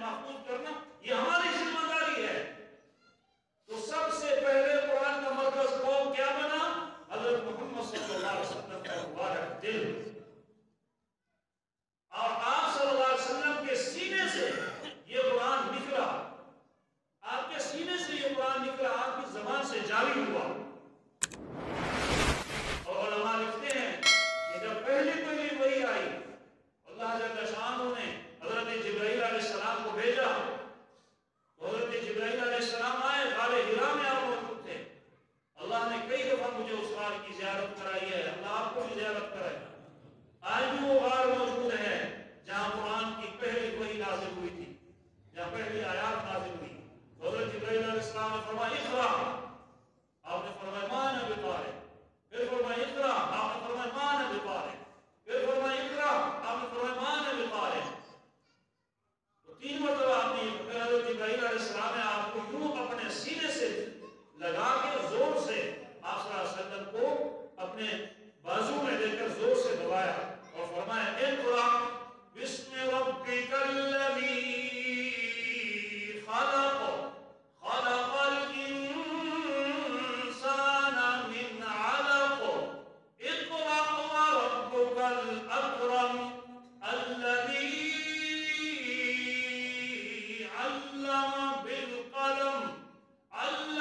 محفوظ کرنا یہ ہماری ذمہ داری ہے۔ تو سب سے پہلے قرآن کا مرکز قوم کیا بنا؟ حضرت محمد صلی اللہ علیہ وسلم کا مبارک دل، اور آپ صلی اللہ علیہ وسلم کے سینے سے یہ قرآن نکلا، آپ کے سینے سے یہ قرآن نکلا، آپ کی زبان سے جاری ہوا۔ اور علماء لکھتے ہیں کہ جب پہلی وحی آئی، اللہ جل شانہ نے حضرت جبرائیل علیہ السلام کو بھیجا، تو حضرت جبرائیل علیہ السلام آئے، غار حرا میں آپ موجود تھے۔ اللہ نے کئی دفعہ مجھے اس غار کی زیارت کرائی ہے، اللہ آپ کو بھی زیارت کرائے۔ آج بھی وہ غار موجود ہے جہاں قرآن کی پہلی وحی نازل ہوئی تھی، جہاں پہلی آیات نازل ہوئی۔ حضرت جبرائیل علیہ السلام نے فرمایا اقرا، آپ نے فرمایا ما انا بقارئ، پھر فرمایا اقرا، آپ نے فرمایا ما انا بقارئ، پھر فرمایا اقرا، آپ نے فرمایا ما انا بقارئ۔ تو 3 مرتبہ آپ نے، پھر حضرت جبرائیل علیہ السلام نے آپ کو یوں اپنے سینے سے لگا کے زور سے آپ صلی اللہ علیہ وسلم کو اپنے بازو میں لے کر زور سے دبایا اور فرمایا اقرا بسم ربک الذی خلق خلق الانسان من علق اقرا وربک الاکرم الذی علم بالقلم علم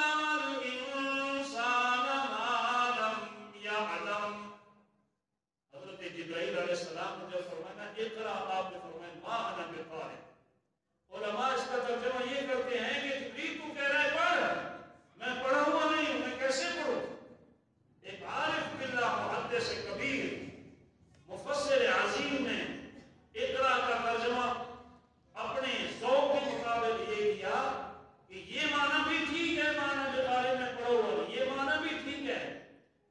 الانسان ما لم يعلم۔ حضرت جبرائیل علیہ السلام نے جب فرمایا اقرا، آپ نے فرمایا ما انا بقارئ۔ علماء اس کا ترجمہ یہ کرتے ہیں کہ جبریل تو کہہ رہا ہے پڑھ، میں پڑھا ہوا نہیں ہوں، میں کیسے پڑھوں؟ ایک عارف باللہ محدث کبیر مفسر عظیم نے اقرا کا ترجمہ اپنے ذوق کے مطابق یہ کیا کہ یہ معنی بھی ٹھیک ہے، معنی بقارئ میں پڑھا ہوا نہیں، یہ معنی بھی ٹھیک ہے۔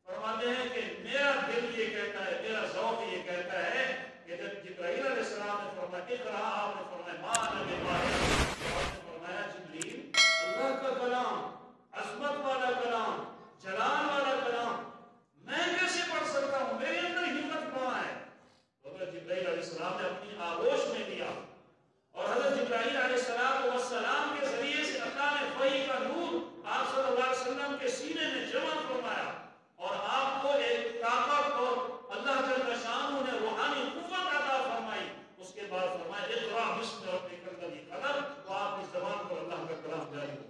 فرماتے ہیں کہ میرا دل یہ کہتا ہے، میرا ذوق یہ کہتا ہے کہ جب جبرائیل علیہ السلام نے فرمایا اقرا، آپ نے فرمایا ما انا بقارئ، آپ نے فرمایا جبریل اللہ کا کلام، عظمت والا کلام، جلال والا کلام، میں کیسے پڑھ سکتا ہوں؟ میرے اندر ہمت کہاں ہے؟ حضرت جبرائیل علیہ السلام نے اپنی آغوش میں لیا، اور حضرت جبرائیل علیہ السلام کے ذریعے سے اللہ نے وحی کا نور آپ صلی اللہ علیہ وسلم کے سینے میں جمع فرمایا، اور آپ کو ایک طاقت اور اللہ جل شانہ نے روحانی قوت عطا فرمائی۔ اس کے بعد فرمایا اقرا بسم ربک الذی خلق، تو آپ کی زبان پر اللہ کا کلام جاری ہو،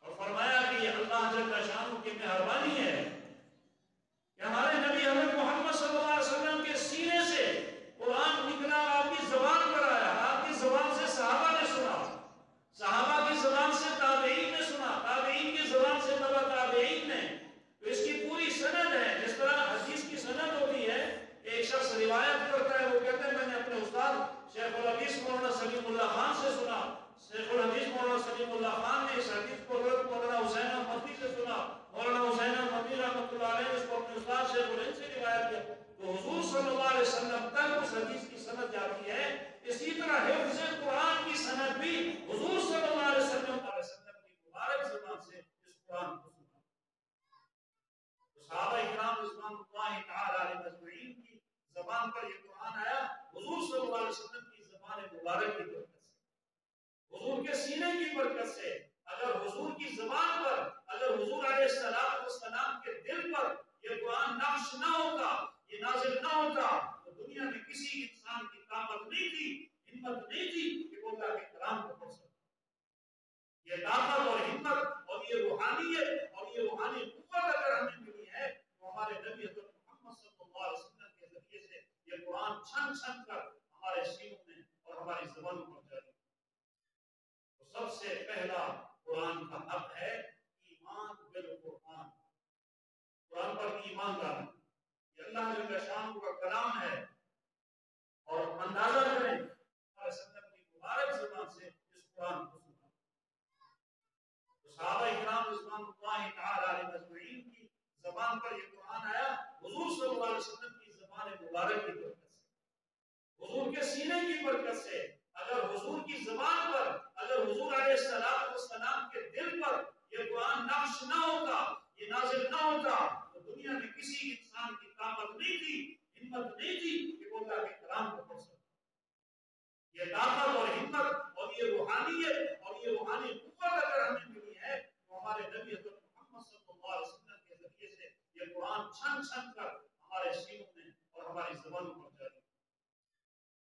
اور فرمایا کہ یہ اللہ جل شانہ کی مہربانی ہے کہ ہمارے نبی حضرت محمد صلی اللہ علیہ وسلم کے سینے سے قرآن نکلا، آپ کی زبان پر آیا، آپ کی زبان سے صحابہ نے سنا، صحابہ کی زبان سے تابعین نے سنا، تابعین کی زبان سے تبع تابعین نے۔ تو اس کی پوری سند ہے، جس طرح حدیث کی سند ہوتی ہے، ایک شخص روایت کرتا ہے، وہ کہتا ہے میں نے اپنے استاد شیخ الحدیث مولانا سلیم اللہ خان سے سنا، شیخ الحدیث مولانا سلیم اللہ خان نے اس حدیث کو حضرت مولانا حسین احمدی سے سنا، مولانا حسین احمدی رحمۃ اللہ علیہ نے اس کو اپنے استاد شیخ الہند سے روایت کیا، تو حضور صلی اللہ علیہ وسلم تک اس حدیث کی سند جاتی ہے۔ اسی طرح حفظ قرآن کی سند بھی حضور صلی اللہ علیہ وسلم کی مبارک زبان سے اس قرآن کو سنا۔ تو صحابہ اکرام رضوان اللہ تعالی علیہم اجمعین کی زبان پر یہ قرآن آیا حضور صلی اللہ علیہ وسلم کی زبان مبارک کی برکت سے، حضور کے سینے کی برکت سے۔ اگر حضور کی زبان پر، اگر حضور علیہ السلام کے دل پر یہ قرآن نقش نہ ہوتا، یہ نازل نہ ہوتا، تو دنیا میں کسی انسان کی طاقت نہیں تھی، ہمت نہیں تھی کہ وہ اللہ کے کلام کو پڑھ سکتا۔ یہ طاقت اور ہمت اور یہ روحانیت اور یہ روحانی قوت اگر ہمیں ملی ہے تو ہمارے نبی حضرت محمد صلی اللہ علیہ وسلم کے ذریعے سے یہ قرآن چھن چھن کر ہمارے سینوں میں اور ہماری زبانوں پر جاری۔ تو سب سے پہلا قرآن کا حق ہے ایمان بالقرآن، قرآن پر ایمان لانا۔ یہ اللہ جل شانہ کا کلام ہے، اور اندازہ کریں ہمارے وسلم کی مبارک زبان سے اس قرآن کو سنا۔ تو صحابہ اکرام رضوان اللہ تعالی علیہم اجمعین کی زبان پر یہ قرآن آیا حضور صلی اللہ علیہ وسلم کی زبان مبارک کی برکت سے، حضور کے سینے کی برکت سے۔ اگر حضور کی زبان پر، اگر حضور علیہ السلام کے دل پر یہ قرآن نقش نہ ہوتا، یہ نازل نہ ہوتا، تو دنیا میں کسی انسان کی طاقت نہیں تھی، ہمت نہیں تھی کہ وہ اللہ کے کلام کو پڑھ سکتا۔ یہ طاقت اور ہمت اور یہ روحانیت اور یہ روحانی قوت اگر ہمیں ملی ہے تو ہمارے نبی حضرت محمد صلی اللہ علیہ وسلم کے ذریعے سے یہ قرآن چھن چھن کر ہمارے سینوں میں اور ہماری زبانوں پر جاری.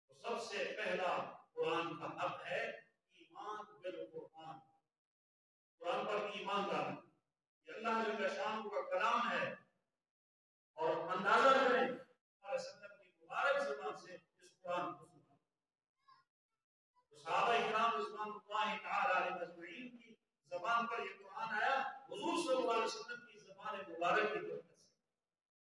تو سب سے پہلا قرآن کا حق ہے ایمان بالقرآن. قرآن پر ایمان لانا. یہ اللہ جل شانہ کا کلام ہے اور اندازہ کریں ہمارے سنت کی مبارک زبان سے اس قرآن کو سنا. تو صحابہ اکرام رضوان اللہ تعالی علیہ اجمعین کی زبان پر یہ قرآن آیا حضور صلی اللہ علیہ وسلم کی زبان مبارک کی برکت سے,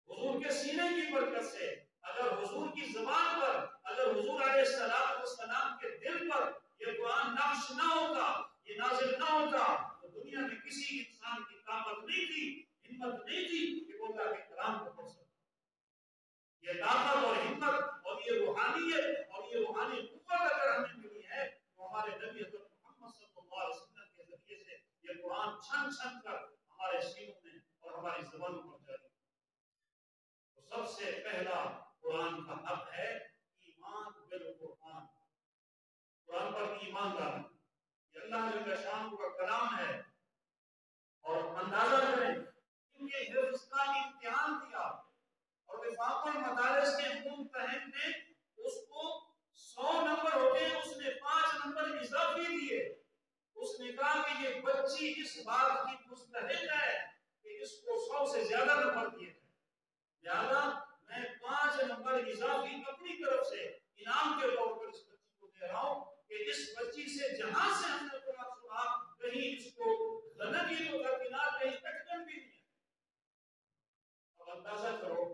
حضور کے سینے کی برکت سے. اگر حضور کی زبان پر, اگر حضور علیہ السلام کے دل پر یہ قرآن نقش نہ ہوتا, یہ نازل نہ ہوتا, تو دنیا میں کسی انسان کی طاقت نہیں تھی, ہمت نہیں تھی کہ وہ اللہ کے کلام کو پڑھ سکتا. یہ طاقت اور ہمت اور یہ روحانیت اور یہ روحانی قوت اگر ہمیں ملی ہے تو ہمارے نبی حضرت محمد صلی اللہ علیہ وسلم کے ذریعے سے یہ قرآن چھن چھن کر ہمارے سینوں میں اور ہماری زبانوں پر جاری. تو سب سے پہلا قرآن کا حق ہے ایمان بالقرآن. قرآن پر ایمان لانا. یہ اللہ جل شانہ کا کلام ہے اور اندازہ کریں کہ حفظ کا امتحان دیا اور وفاق المدارس کے ممتحن نے اس کو 100 نمبر ہوتے ہیں, اس نے 5 نمبر اضافی دیے. اس نے کہا کہ یہ بچی اس بات کی مستحق ہے کہ اس کو 100 سے زیادہ نمبر دیے جائیں, لہذا میں 5 نمبر اضافی اپنی طرف سے انعام کے طور پر اس بچی کو دے رہا ہوں کہ اس بچی سے جہاں سے ہم نے قرآن سنا کہیں اس کو غلطی تو درکنار کہیں کٹکن بھی نہیں ہے. اب اندازہ کرو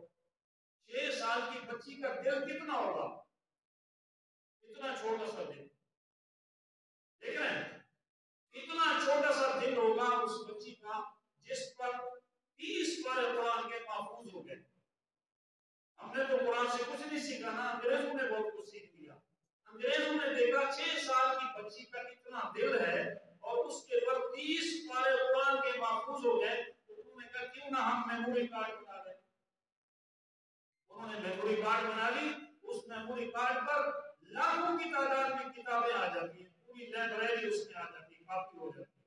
6 سال کی بچی کا دل کتنا ہوگا, اتنا چھوٹا سا دل, دیکھ رہے ہیں اتنا چھوٹا سا دل ہوگا اس بچی کا جس پر 30 پارے قرآن کے محفوظ ہو گئے. ہم نے تو قرآن سے کچھ نہیں سیکھا نا, انگریزوں نے بہت کچھ سیکھ لیا. انگریزوں نے دیکھا 6 سال کی بچی کا اتنا دل ہے اور اس کے پر 30 پارے قرآن کے محفوظ ہو گئے, تو انہوں نے کہا کیوں نہ ہم میموری کارڈ بنا لیں. انہوں نے میموری کارڈ بنا لی. اس میموری کارڈ پر لاکھوں کی تعداد میں کتابیں آ جاتی ہیں, پوری لائبریری اس میں آ جاتی ہے, کافی ہو جاتی ہے.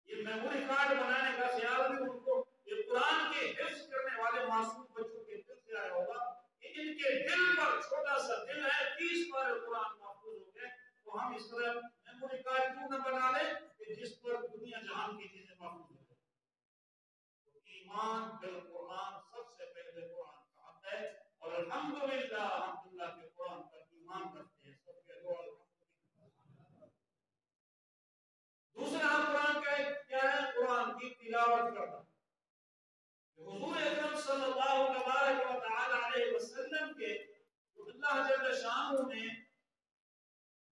یہ میموری کارڈ بنانے کا خیال بھی ان کو یہ قرآن کے حفظ کرنے والے معصوم بچوں کے دل سے آیا ہوگا کہ ان کے دل پر چھوٹا سا دل ہے, 30 پارے قرآن محفوظ ہو گئے, تو ہم اس طرح میموری کارڈ کیوں نہ بنا لیں کہ جس پر دنیا جہان کی چیزیں محفوظ ہو جائیں. تو ایمان بالقرآن سب سے پہلے قرآن کا حق ہے اور الحمدللہ ہم اللہ کے قرآن پر ایمان کرتے ہیں. سب کے دعا الحمدللہ. دوسرا قرآن کا کیا ہے, قرآن کی تلاوت کرنا. حضور اکرم صلی اللہ تبارک و تعالی علیہ وسلم کے جو اللہ جل شانہ نے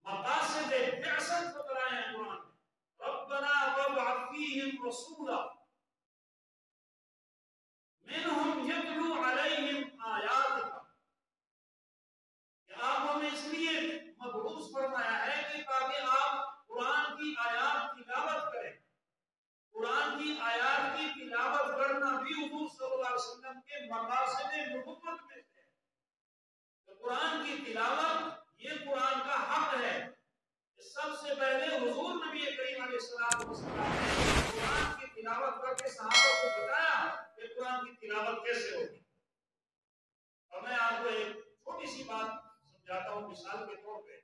مقاصد بعثت بتلائے ہیں قرآن میں, ربنا وابعث فیہم رسولا منہم یتلو علیہم آیاتک, کہ آپ ہمیں اس لیے مبعوث فرمایا ہے کہ تاکہ آپ قرآن کی آیات تلاوت کریں. قرآن کی آیات کی تلاوت کرنا بھی حضور صلی اللہ علیہ وسلم کے مقاصد نبوت میں سے ہے. تو قرآن کی تلاوت یہ قرآن کا حق ہے. سب سے پہلے حضور نبی کریم علیہ السلام نے قرآن کی تلاوت کر کے صحابہ کو بتایا کہ قرآن کی تلاوت کیسے ہوگی. اور میں آپ کو ایک چھوٹی سی بات سمجھاتا ہوں مثال کے طور پہ.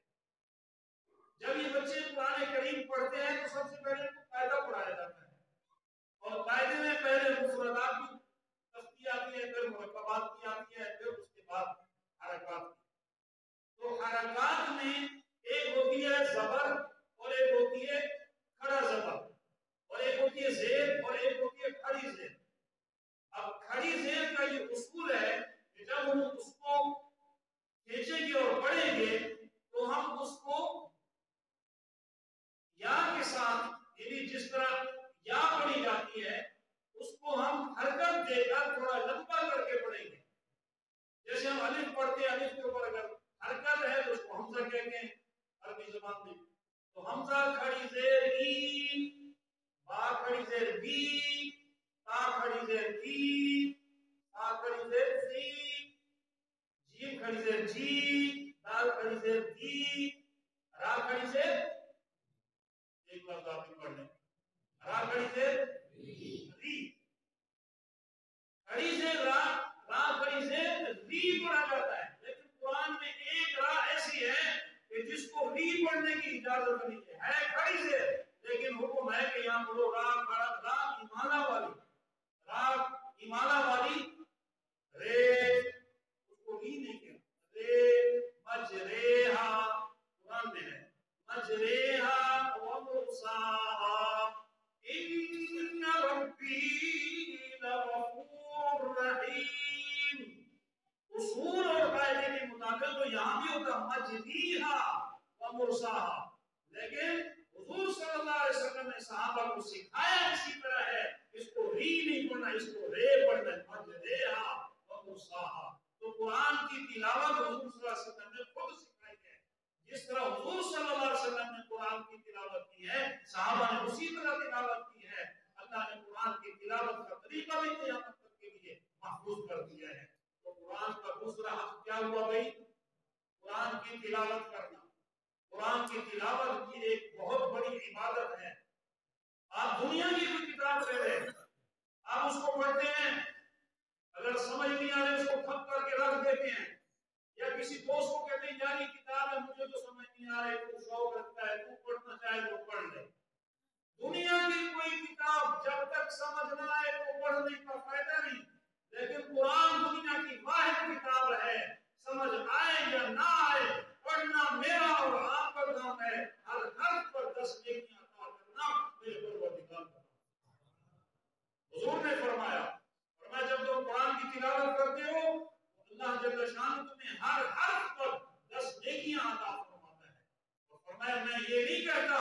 جب یہ بچے قرآن کریم پڑھتے ہیں تو سب سے پہلے قاعدہ پڑھایا جاتا ہے, اور قاعدے میں پہلے مفردات کی تفصیل آتی ہے, پھر مرکبات کی آتی ہے, پھر اس کے بعد حرکات کی. تو حرکات میں ایک ہوتی ہے زبر اور ایک ہوتی ہے کھڑا زبر, اور ایک ہوتی ہے زیر اور ایک ہوتی ہے کھڑی زیر. اب کھڑی زیر کا یہ اصول ہے کہ جب ہم اس کو کھینچیں گے اور پڑھیں گے تو ہم اس کو یا کے ساتھ, یعنی جس طرح یا پڑھی جاتی ہے اس کو ہم حرکت دے کر تھوڑا لمبا کر کے پڑھیں گے. جیسے ہم الف پڑھتے ہیں, الف کے اوپر اگر حرکت ہے تو اس کو حمزہ کہتے ہیں عربی زبان میں. تو حمزہ کھڑی زیر ای, با کھڑی زیر بی, تا کھڑی زیر تی, تا کھڑی زیر سی, جیم کھڑی زیر جی, دال کھڑی زیر دی, بھی پڑھنے کی اجازت نہیں ہے کھڑی سے، لیکن حکم ہے کہ یہاں پڑھو راگ ایمانہ والی، راگ ایمانہ والی رے، اس کو ری نہیں کہنا، رے مجریہا، قرآن میں ہے مجریہا و مرساہا ان ربی لغفور رحیم۔ اصول اور قاعدے کے مطابق تو یہاں بھی ہوگا مجریہا و مرساہا، لیکن حضور صلی اللہ علیہ وسلم نے صحابہ کو سکھایا اسی طرح ہے، اس کو ری نہیں پڑھنا، اس کو رے پڑھنا ہے، مجریہا و مرساہا۔ تو قرآن کی تلاوت حضور صلی اللہ علیہ وسلم نے خود سکھائی ہے، جس طرح حضور صلی اللہ علیہ وسلم نے قرآن کی تلاوت کی ہے، صحابہ نے اسی طرح تلاوت کی ہے۔ اللہ نے قرآن کی تلاوت کا طریقہ بھی قیامت تک کے لیے محفوظ کر دیا ہے۔ تو قرآن کا دوسرا حق کیا ہوا بھائی؟ قرآن کی تلاوت کرنا۔ قرآن کی تلاوت کی ایک بہت بڑی عبادت ہے۔ آپ دنیا کی کوئی کتاب لے لیں، آپ اس کو پڑھتے ہیں، اگر سمجھ نہیں آ رہے اس کو ٹھپ کر کے رکھ دیتے ہیں، یا کسی دوست کو کہتے ہیں یار یہ کتاب ہے مجھے تو سمجھ نہیں آ رہی، تو شوق رکھتا ہے تو پڑھنا چاہے وہ پڑھ لے۔ دنیا کی کوئی کتاب جب تک سمجھ نہ آئے تو پڑھنے کا فائدہ نہیں، لیکن قرآن دنیا کی واحد کتاب ہے، سمجھ آئے یا نہ آئے پڑھنا میرا اور آپ کا کام ہے، ہر حرف پر 10 نیکیاں عطا کرنا میرے پروردگار کا۔ حضور نے فرمایا جب تم قرآن کی تلاوت کرتے ہو اللہ جل شانہ تمہیں ہر حرف پر 10 نیکیاں عطا فرماتا ہے۔ اور فرمایا میں یہ نہیں کہتا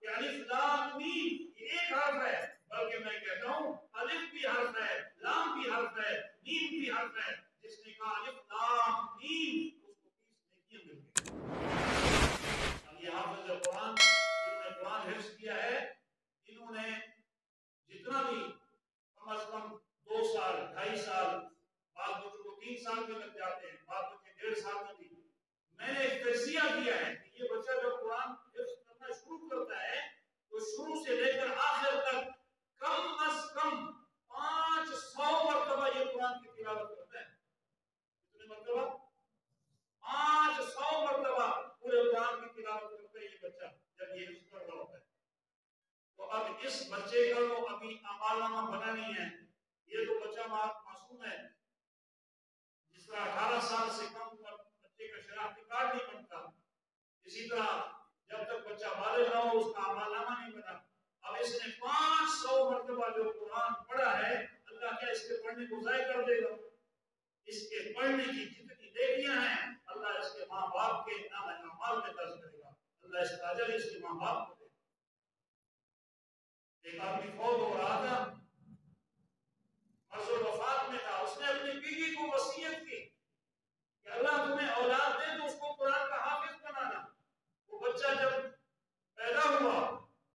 کہ الف لام میم یہ ایک حرف ہے، بلکہ میں کہتا ہوں الف بھی حرف ہے، لام بھی حرف ہے، میم بھی حرف ہے، جس نے کہا الف لام میم اس کو 20 نیکیاں مل گئی۔ اب یہ حافظ قرآن جنہوں نے قرآن حفظ کیا ہے، انہوں نے جتنا بھی کم از کم 2 سال 2.5 سال، بعض بچوں کو 3 سال بھی لگ جاتے ہیں، بعض بچے 1.5 سال میں بھی، میں نے ایک تجزیہ کیا ہے کہ یہ بچہ جب قرآن حفظ کرنا شروع کرتا ہے تو شروع سے لے کر آخر تک کم از کم 500 مرتبہ یہ قرآن کی تلاوت کرتا ہے۔ کتنے مرتبہ؟ 500 مرتبہ پورے قرآن کی تلاوت کرتا ہے یہ بچہ جب یہ حفظ کر رہا ہوتا ہے۔ تو اب اس بچے کا تو ابھی اعمال نامہ بنا نہیں ہے، یہ تو بچہ معصوم ہے، جس طرح 18 سال سے کم پر بچے کا شناختی کارڈ نہیں بنتا، اسی طرح جب تک بچہ بالغ نہ ہو اس کا اعمال نامہ نہیں بنا۔ اب اس نے 500 مرتبہ جو قرآن پڑھا ہے، اللہ کیا اس کے پڑھنے کو ضائع کر دے گا؟ اس کے پڑھنے کی جتنی نیکیاں ہیں اللہ اس کے ماں باپ کے نام اعمال میں درج کرے گا، اللہ اس کا اجر اس کے ماں باپ کو دے گا۔ ایک آدمی فوت ہو رہا تھا، مرض